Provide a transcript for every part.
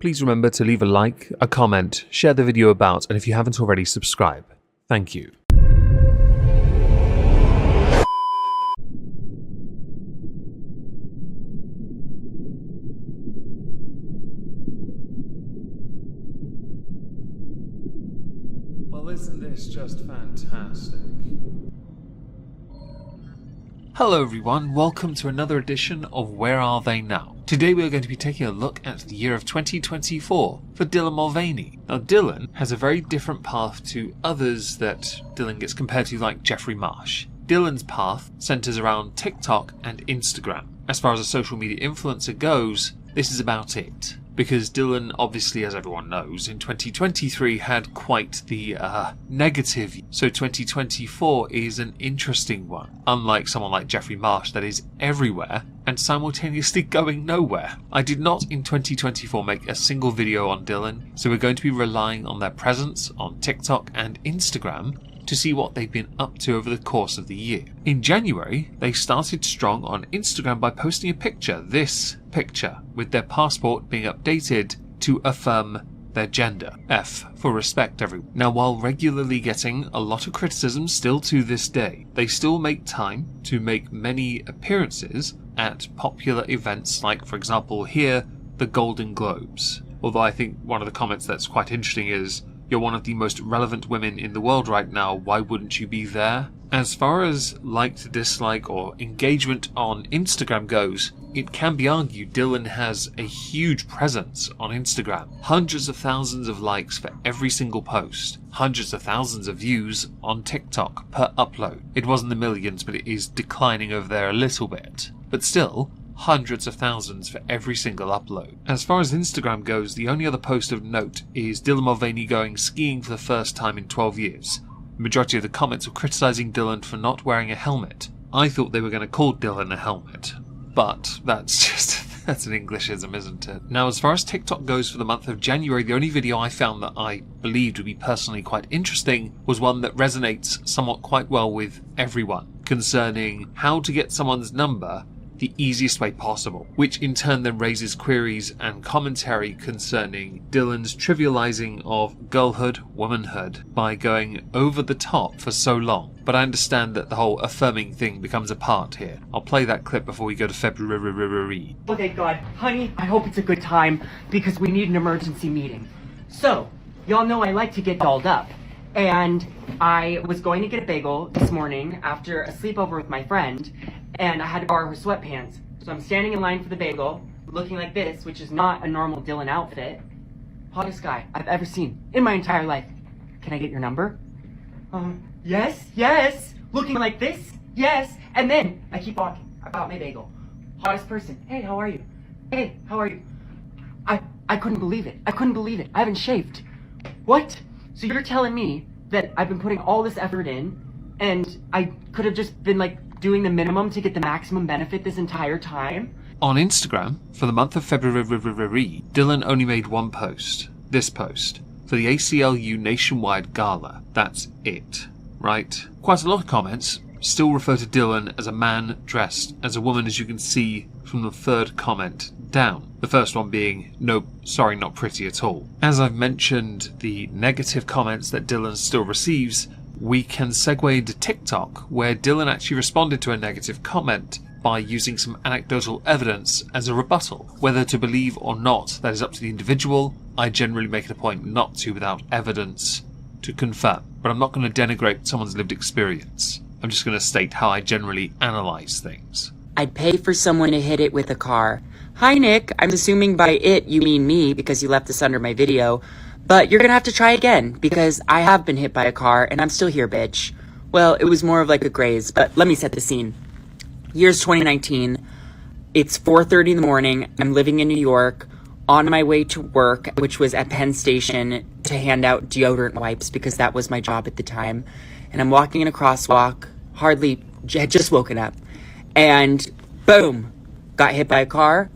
please remember to leave a like, a comment, share the video about, and if you haven't already, subscribe. Thank you. Well, isn't this just fantastic? Hello everyone, welcome to another edition of Where Are They Now? Today we are going to be taking a look at the year of 2024 for Dylan Mulvaney. Now Dylan has a very different path to others that Dylan gets compared to, like Jeffrey Marsh. Dylan's path centers around TikTok and Instagram. As far as a social media influencer goes, this is about it. Because Dylan, obviously, as everyone knows, in 2023 had quite the negative. So 2024 is an interesting one. Unlike someone like Jeffrey Marsh that is everywhere and simultaneously going nowhere. I did not in 2024 make a single video on Dylan, so we're going to be relying on their presence on TikTok and Instagram to see what they've been up to over the course of the year. In January, they started strong on Instagram by posting a picture, this picture, with their passport being updated to affirm their gender. F for respect, everyone. Now, while regularly getting a lot of criticism still to this day, they still make time to make many appearances at popular events like, for example, here, the Golden Globes. Although I think one of the comments that's quite interesting is, "You're one of the most relevant women in the world right now, why wouldn't you be there?" As far as like, dislike, or engagement on Instagram goes, it can be argued Dylan has a huge presence on Instagram. Hundreds of thousands of likes for every single post. Hundreds of thousands of views on TikTok per upload. It wasn't the millions, but it is declining over there a little bit. But still, hundreds of thousands for every single upload. As far as Instagram goes, the only other post of note is Dylan Mulvaney going skiing for the first time in 12 years. The majority of the comments were criticising Dylan for not wearing a helmet. I thought they were going to call Dylan a helmet, but that's an Englishism, isn't it? Now, as far as TikTok goes for the month of January, the only video I found that I believed would be personally quite interesting was one that resonates somewhat quite well with everyone, concerning how to get someone's number the easiest way possible, which in turn then raises queries and commentary concerning Dylan's trivializing of girlhood, womanhood by going over the top for so long. But I understand that the whole affirming thing becomes a part here. I'll play that clip before we go to February. Oh, thank God. Honey, I hope it's a good time because we need an emergency meeting. So, y'all know I like to get dolled up. And I was going to get a bagel this morning after a sleepover with my friend, and I had to borrow her sweatpants. So I'm standing in line for the bagel, looking like this, which is not a normal Dylan outfit. Hottest guy I've ever seen in my entire life. Can I get your number? Yes. Looking like this? Yes. And then I keep walking. I bought my bagel. Hottest person. Hey, how are you? Hey, how are you? I couldn't believe it. I haven't shaved. What? So you're telling me that I've been putting all this effort in, and I could have just been like doing the minimum to get the maximum benefit this entire time? On Instagram, for the month of February, Dylan only made one post. This post. For the ACLU Nationwide Gala. That's it. Right? Quite a lot of comments still refer to Dylan as a man dressed as a woman, as you can see from the third comment down. The first one being, nope, sorry, not pretty at all. As I've mentioned, the negative comments that Dylan still receives, we can segue into TikTok, where Dylan actually responded to a negative comment by using some anecdotal evidence as a rebuttal. Whether to believe or not, that is up to the individual. I generally make it a point not to without evidence to confirm. But I'm not going to denigrate someone's lived experience. I'm just going to state how I generally analyse things. I'd pay for someone to hit it with a car. Hi, Nick. I'm assuming by it you mean me because you left this under my video. But you're gonna have to try again because I have been hit by a car and I'm still here, bitch. Well, it was more of like a graze, but let me set the scene. Year's 2019. It's 4:30 in the morning. I'm living in New York, on my way to work, which was at Penn Station, to hand out deodorant wipes because that was my job at the time. And I'm walking in a crosswalk, had just woken up, and boom, got hit by a car.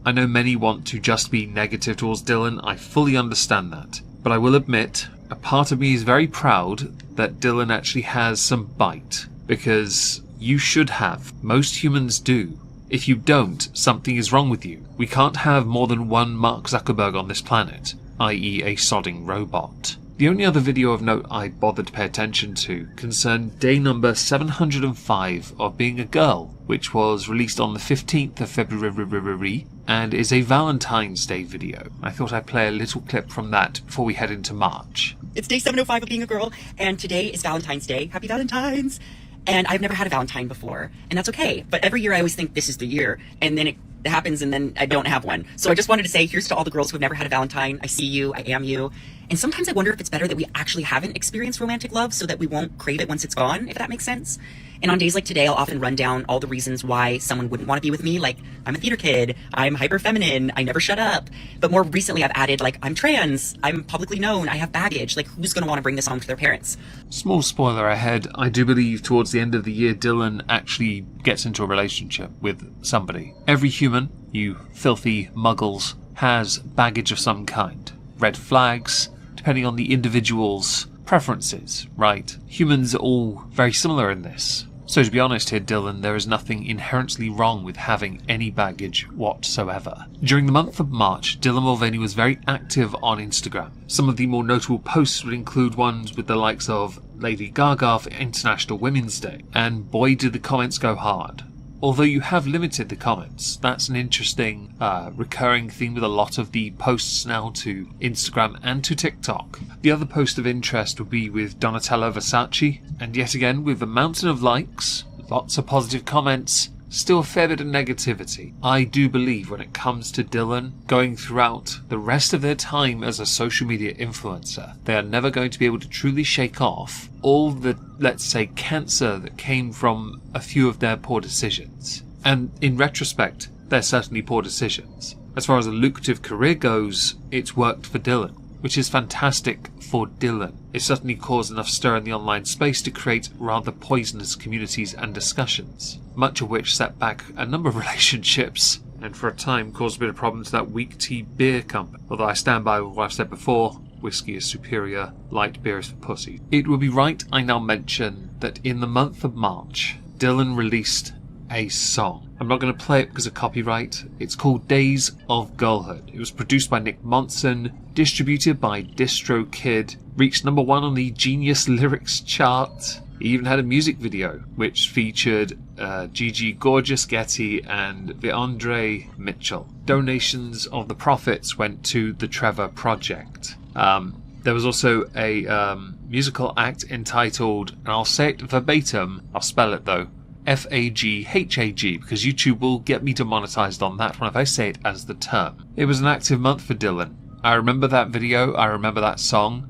I know many want to just be negative towards Dylan, I fully understand that. But I will admit, a part of me is very proud that Dylan actually has some bite. Because you should have, most humans do, If you don't, something is wrong with you. We can't have more than one Mark Zuckerberg on this planet, i.e. a sodding robot. The only other video of note I bothered to pay attention to concerned day number 705 of Being a Girl, which was released on the 15th of February and is a Valentine's Day video. I thought I'd play a little clip from that before we head into March. It's day 705 of Being a Girl, and today is Valentine's Day. Happy Valentine's! And I've never had a Valentine before, and that's okay. But every year I always think this is the year, and then it happens and then I don't have one. So I just wanted to say, here's to all the girls who have never had a Valentine. I see you, I am you. And sometimes I wonder if it's better that we actually haven't experienced romantic love so that we won't crave it once it's gone, if that makes sense. And on days like today, I'll often run down all the reasons why someone wouldn't want to be with me, like I'm a theater kid, I'm hyper feminine, I never shut up. But more recently I've added, like, I'm trans, I'm publicly known, I have baggage. Like, who's going to want to bring this home to their parents? Small spoiler ahead, I do believe towards the end of the year Dylan actually gets into a relationship with somebody. Every human, you filthy muggles, has baggage of some kind. Red flags, depending on the individual's preferences, right? Humans are all very similar in this. So to be honest here, Dylan, there is nothing inherently wrong with having any baggage whatsoever. During the month of March, Dylan Mulvaney was very active on Instagram. Some of the more notable posts would include ones with the likes of Lady Gaga for International Women's Day, and boy did the comments go hard. Although you have limited the comments, that's an interesting recurring theme with a lot of the posts now to Instagram and to TikTok. The other post of interest would be with Donatella Versace, and yet again with a mountain of likes, lots of positive comments, still a fair bit of negativity. I do believe when it comes to Dylan going throughout the rest of their time as a social media influencer, they are never going to be able to truly shake off all the, let's say, cancer that came from a few of their poor decisions. And in retrospect, they're certainly poor decisions. As far as a lucrative career goes, it's worked for Dylan, which is fantastic for Dylan. It certainly caused enough stir in the online space to create rather poisonous communities and discussions, much of which set back a number of relationships and for a time caused a bit of problem to that weak tea beer company. Although I stand by what I've said before, whiskey is superior, light beer is for pussy. It would be right I now mention that in the month of March, Dylan released a song. I'm not going to play it because of copyright. It's called Days of Girlhood. It was produced by Nick Monson, distributed by DistroKid, reached number 1 on the Genius Lyrics chart. It even had a music video, which featured Gigi Gorgeous Getty and Viandre Mitchell. Donations of the profits went to the Trevor Project. There was also a musical act entitled, and I'll say it verbatim, I'll spell it though, Faghag, because YouTube will get me demonetized on that one if I say it as the term. It was an active month for Dylan. I remember that video, I remember that song.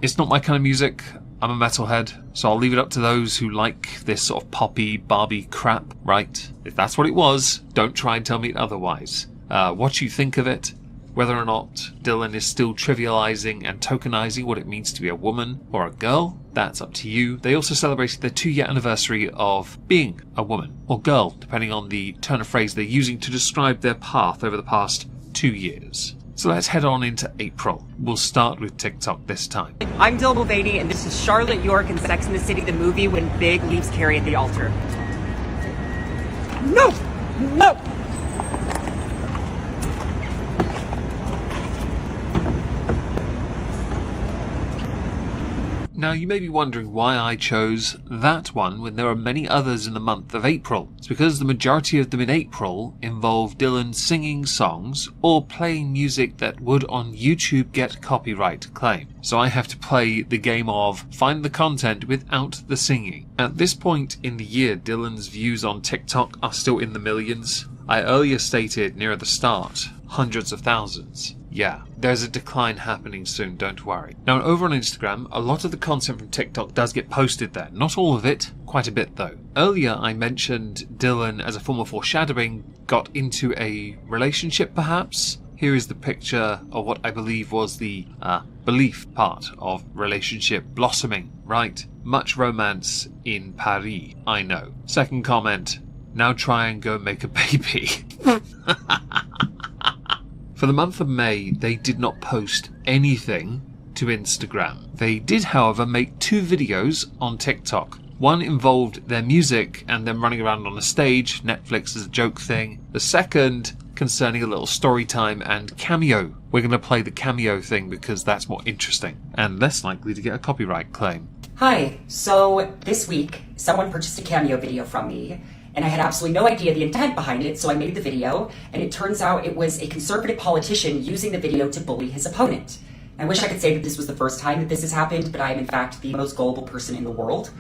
It's not my kind of music, I'm a metalhead, so I'll leave it up to those who like this sort of poppy, Barbie crap, right? If that's what it was, don't try and tell me otherwise. What you think of it, whether or not Dylan is still trivializing and tokenizing what it means to be a woman or a girl, that's up to you. They also celebrated their 2-year anniversary of being a woman or girl, depending on the turn of phrase they're using to describe their path over the past 2 years. So let's head on into April. We'll start with TikTok this time. I'm Dylan Mulvaney, and this is Charlotte York in Sex and the City, the movie, when Big leaves Carrie at the altar. No! No! Now you may be wondering why I chose that one when there are many others in the month of April. It's because the majority of them in April involve Dylan singing songs or playing music that would on YouTube get copyright claim. So I have to play the game of find the content without the singing. At this point in the year, Dylan's views on TikTok are still in the millions. I earlier stated near the start, hundreds of thousands. Yeah, there's a decline happening soon, don't worry. Now over on Instagram, a lot of the content from TikTok does get posted there. Not all of it, quite a bit though. Earlier I mentioned Dylan, as a form of foreshadowing, got into a relationship perhaps. Here is the picture of what I believe was the belief part of relationship blossoming, right? Much romance in Paris, I know. Second comment, now try and go make a baby. For the month of May, they did not post anything to Instagram. They did, however, make 2 videos on TikTok. One involved their music and them running around on a stage, Netflix as a joke thing. The second concerning a little story time and cameo. We're going to play the cameo thing because that's more interesting and less likely to get a copyright claim. Hi, so this week someone purchased a cameo video from me and I had absolutely no idea the intent behind it, so I made the video and it turns out it was a conservative politician using the video to bully his opponent. I wish I could say that this was the first time that this has happened, but I am in fact the most gullible person in the world.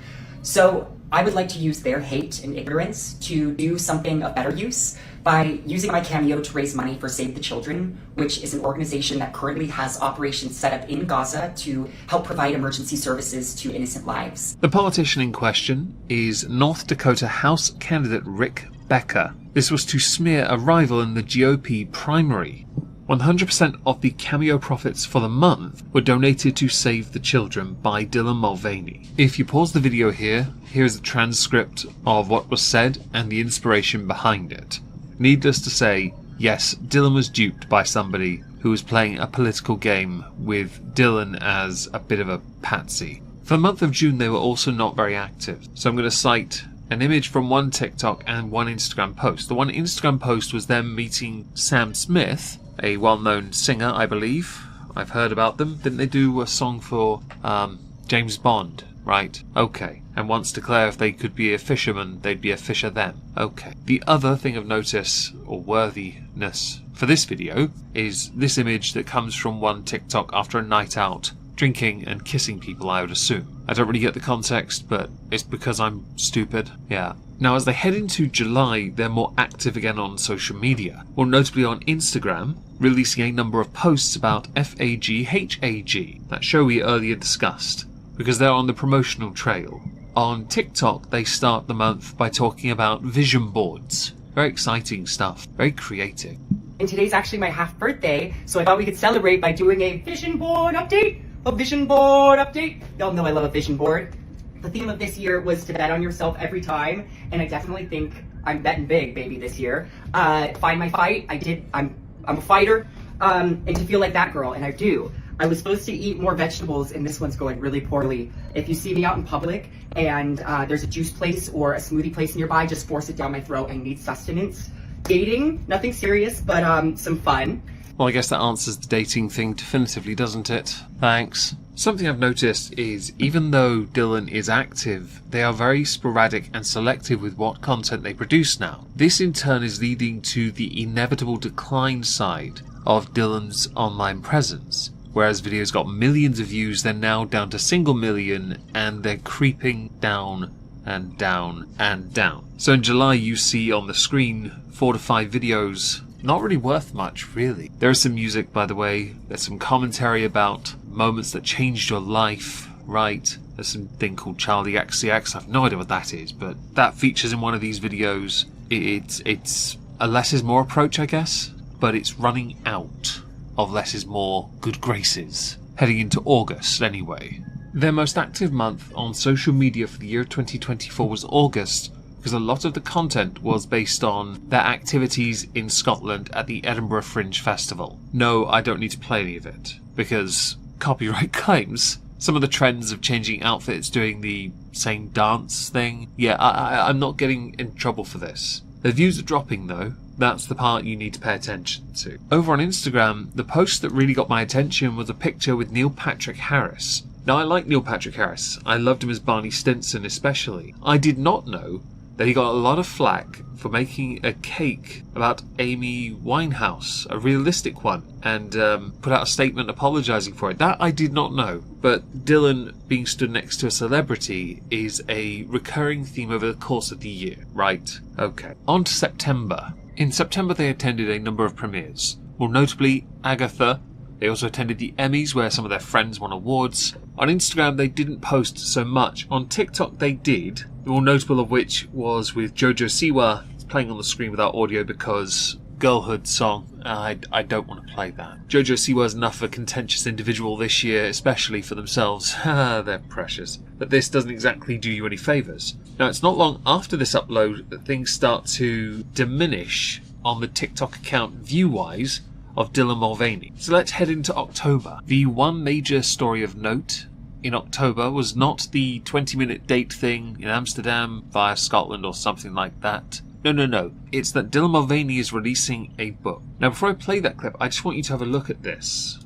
So I would like to use their hate and ignorance to do something of better use by using my cameo to raise money for Save the Children, which is an organization that currently has operations set up in Gaza to help provide emergency services to innocent lives. The politician in question is North Dakota House candidate Rick Becker. This was to smear a rival in the GOP primary. 100% of the cameo profits for the month were donated to Save the Children by Dylan Mulvaney. If you pause the video here, here's a transcript of what was said and the inspiration behind it. Needless to say, yes, Dylan was duped by somebody who was playing a political game with Dylan as a bit of a patsy. For the month of June, they were also not very active, so I'm going to cite an image from one TikTok and one Instagram post. The one Instagram post was them meeting Sam Smith, a well-known singer, I believe. I've heard about them. Didn't they do a song for James Bond? Right. Okay. And once declare if they could be a fisherman, they'd be a fisher then. Okay. The other thing of notice, or worthiness, for this video is this image that comes from one TikTok after a night out, drinking and kissing people, I would assume. I don't really get the context, but it's because I'm stupid. Yeah. Now, as they head into July, they're more active again on social media, more notably on Instagram, releasing a number of posts about FAGHAG, that show we earlier discussed, because they're on the promotional trail. On TikTok, they start the month by talking about vision boards. Very exciting stuff, very creative. And today's actually my half birthday, so I thought we could celebrate by doing a vision board update. A vision board update. Y'all know I love a vision board. The theme of this year was to bet on yourself every time, and I definitely think I'm betting big, baby, this year. Find my fight. I'm a fighter, and to feel like that girl, and I do. I was supposed to eat more vegetables, and this one's going really poorly. If you see me out in public and there's a juice place or a smoothie place nearby, just force it down my throat. I need sustenance. Dating, nothing serious, but some fun. Well, I guess that answers the dating thing definitively, doesn't it? Thanks. Something I've noticed is, even though Dylan is active, they are very sporadic and selective with what content they produce now. This in turn is leading to the inevitable decline side of Dylan's online presence. Whereas videos got millions of views, they're now down to single million, and they're creeping down and down and down. So in July you see on the screen 4 to 5 videos, not really worth much, really. There is some music, by the way. There's some commentary about moments that changed your life, right? There's some thing called Charlie XCX. I have no idea what that is, but that features in one of these videos. It's a less is more approach, I guess, but it's running out of less is more good graces, heading into August anyway. Their most active month on social media for the year 2024 was August, because a lot of the content was based on their activities in Scotland at the Edinburgh Fringe Festival. No, I don't need to play any of it, because copyright claims. Some of the trends of changing outfits, doing the same dance thing. Yeah, I'm not getting in trouble for this. The views are dropping though. That's the part you need to pay attention to. Over on Instagram, the post that really got my attention was a picture with Neil Patrick Harris. Now, I like Neil Patrick Harris. I loved him as Barney Stinson especially. I did not know that he got a lot of flack for making a cake about Amy Winehouse, a realistic one, and put out a statement apologising for it. That I did not know. But Dylan being stood next to a celebrity is a recurring theme over the course of the year, right? Okay. On to September. In September they attended a number of premieres, more notably Agatha. They also attended the Emmys, where some of their friends won awards. On Instagram they didn't post so much. On TikTok they did, the more notable of which was with Jojo Siwa. It's playing on the screen without audio because girlhood song. I don't want to play that. Jojo Siwa is enough of a contentious individual this year, especially for themselves. They're precious. But this doesn't exactly do you any favours. Now, it's not long after this upload that things start to diminish on the TikTok account view-wise of Dylan Mulvaney. So let's head into October. The one major story of note in October was not the 20-minute date thing in Amsterdam via Scotland or something like that. No. It's that Dylan Mulvaney is releasing a book. Now, before I play that clip, I just want you to have a look at this.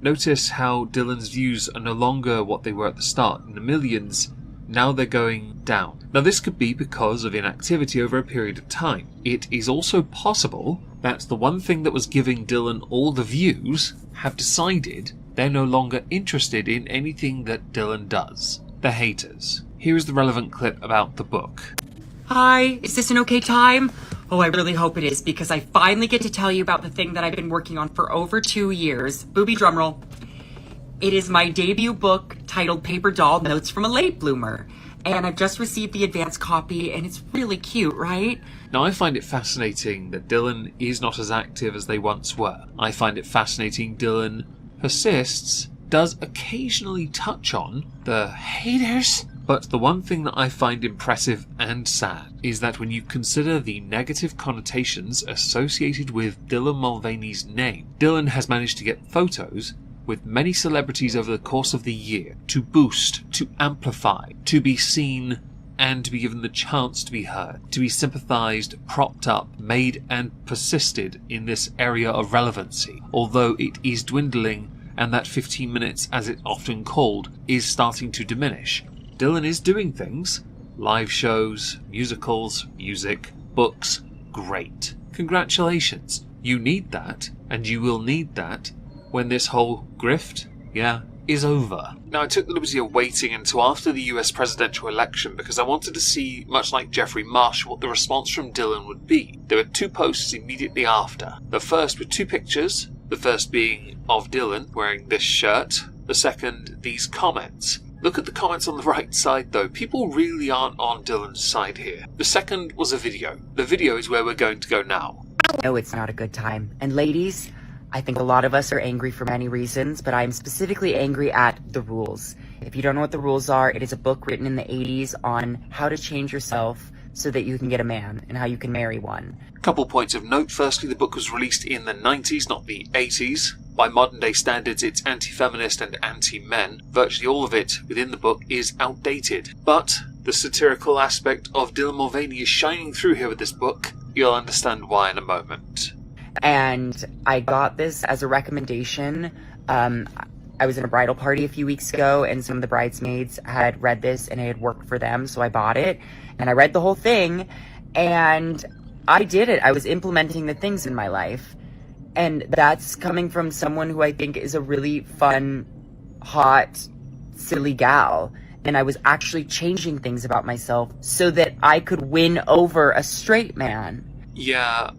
Notice how Dylan's views are no longer what they were at the start. In the millions, now they're going down. Now, this could be because of inactivity over a period of time. It is also possible that the one thing that was giving Dylan all the views have decided they're no longer interested in anything that Dylan does. The haters. Here is the relevant clip about the book. Hi, is this an okay time? Oh, I really hope it is, because I finally get to tell you about the thing that I've been working on for over 2 years. Booby drumroll. It is my debut book titled Paper Doll Notes from a Late Bloomer. And I've just received the advance copy, and it's really cute, right? Now, I find it fascinating that Dylan is not as active as they once were. I find it fascinating Dylan persists, does occasionally touch on the haters. But the one thing that I find impressive and sad is that when you consider the negative connotations associated with Dylan Mulvaney's name, Dylan has managed to get photos with many celebrities over the course of the year to boost, to amplify, to be seen, and to be given the chance to be heard, to be sympathised, propped up, made and persisted in this area of relevancy, although it is dwindling and that 15 minutes, as it's often called, is starting to diminish. Dylan is doing things. Live shows, musicals, music, books. Great. Congratulations. You need that, and you will need that when this whole grift, is over. Now, I took the liberty of waiting until after the US presidential election because I wanted to see, much like Jeffrey Marsh, what the response from Dylan would be. There were 2 posts immediately after. The first with 2 pictures, the first being of Dylan wearing this shirt, the second, these comments. Look at the comments on the right side though, people really aren't on Dylan's side here. The second was a video. The video is where we're going to go now. No, it's not a good time. And ladies, I think a lot of us are angry for many reasons, but I'm specifically angry at the rules. If you don't know what the rules are, it is a book written in the 80s on how to change yourself so that you can get a man and how you can marry one. Couple points of note. Firstly, the book was released in the 90s, not the 80s. By modern day standards, it's anti-feminist and anti-men. Virtually all of it within the book is outdated. But the satirical aspect of Dylan Mulvaney is shining through here with this book. You'll understand why in a moment. And I got this as a recommendation. I was in a bridal party a few weeks ago, and some of the bridesmaids had read this, and it had worked for them, so I bought it. And I read the whole thing, and I did it. I was implementing the things in my life. And that's coming from someone who I think is a really fun, hot, silly gal. And I was actually changing things about myself so that I could win over a straight man. Yeah,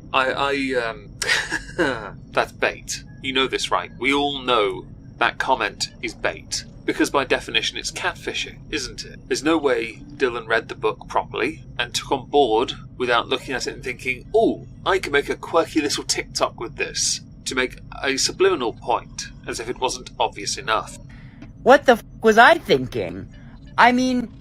that's bait. You know this, right? We all know that comment is bait. Because by definition it's catfishing, isn't it? There's no way Dylan read the book properly and took on board without looking at it and thinking, oh, I can make a quirky little TikTok with this to make a subliminal point, as if it wasn't obvious enough. What the f*** was I thinking? I mean,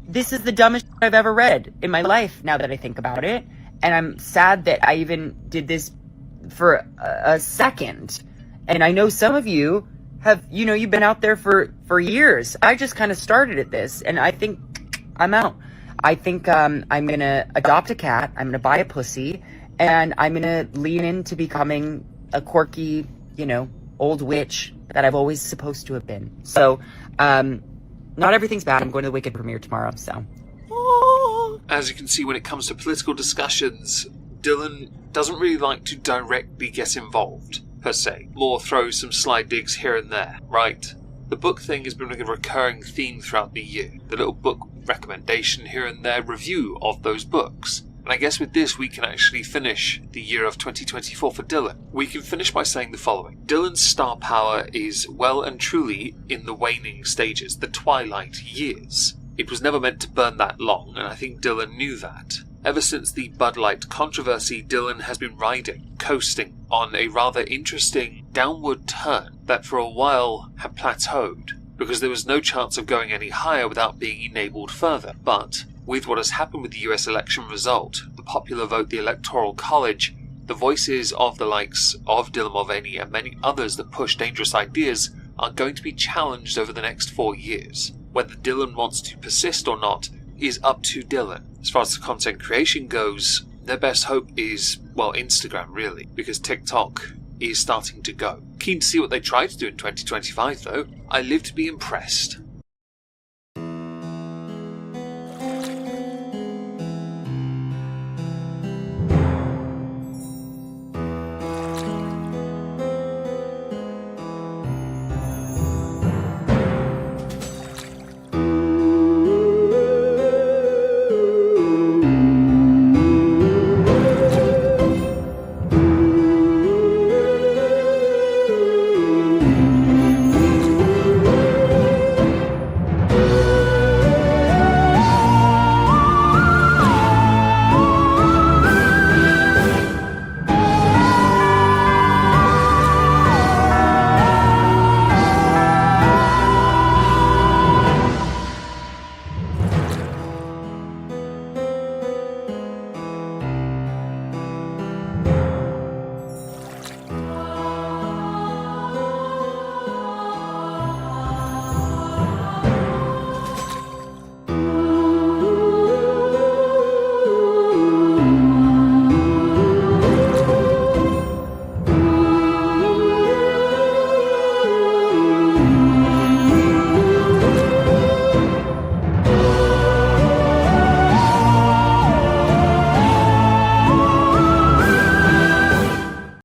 this is the dumbest shit I've ever read in my life, now that I think about it. And I'm sad that I even did this for a second. And I know some of you have, you've been out there for years. I just kind of started at this, and I think I'm out. I think I'm going to adopt a cat, I'm going to buy a pussy, and I'm going to lean into becoming a quirky, old witch that I've always supposed to have been. So, not everything's bad. I'm going to the Wicked premiere tomorrow, so. As you can see, when it comes to political discussions, Dylan doesn't really like to directly get involved, per se. More throws some sly digs here and there, right? The book thing has been like a recurring theme throughout the year. The little book recommendation here and there, review of those books. And I guess with this we can actually finish the year of 2024 for Dylan. We can finish by saying the following. Dylan's star power is well and truly in the waning stages, the twilight years. It was never meant to burn that long, and I think Dylan knew that. Ever since the Bud Light controversy, Dylan has been riding, coasting, on a rather interesting downward turn that for a while had plateaued, because there was no chance of going any higher without being enabled further. But with what has happened with the US election result, the popular vote, the Electoral College, the voices of the likes of Dylan Mulvaney and many others that push dangerous ideas are going to be challenged over the next 4 years. Whether Dylan wants to persist or not is up to Dylan. As far as the content creation goes, their best hope is, well, Instagram really, because TikTok is starting to go. Keen to see what they try to do in 2025 though. I live to be impressed.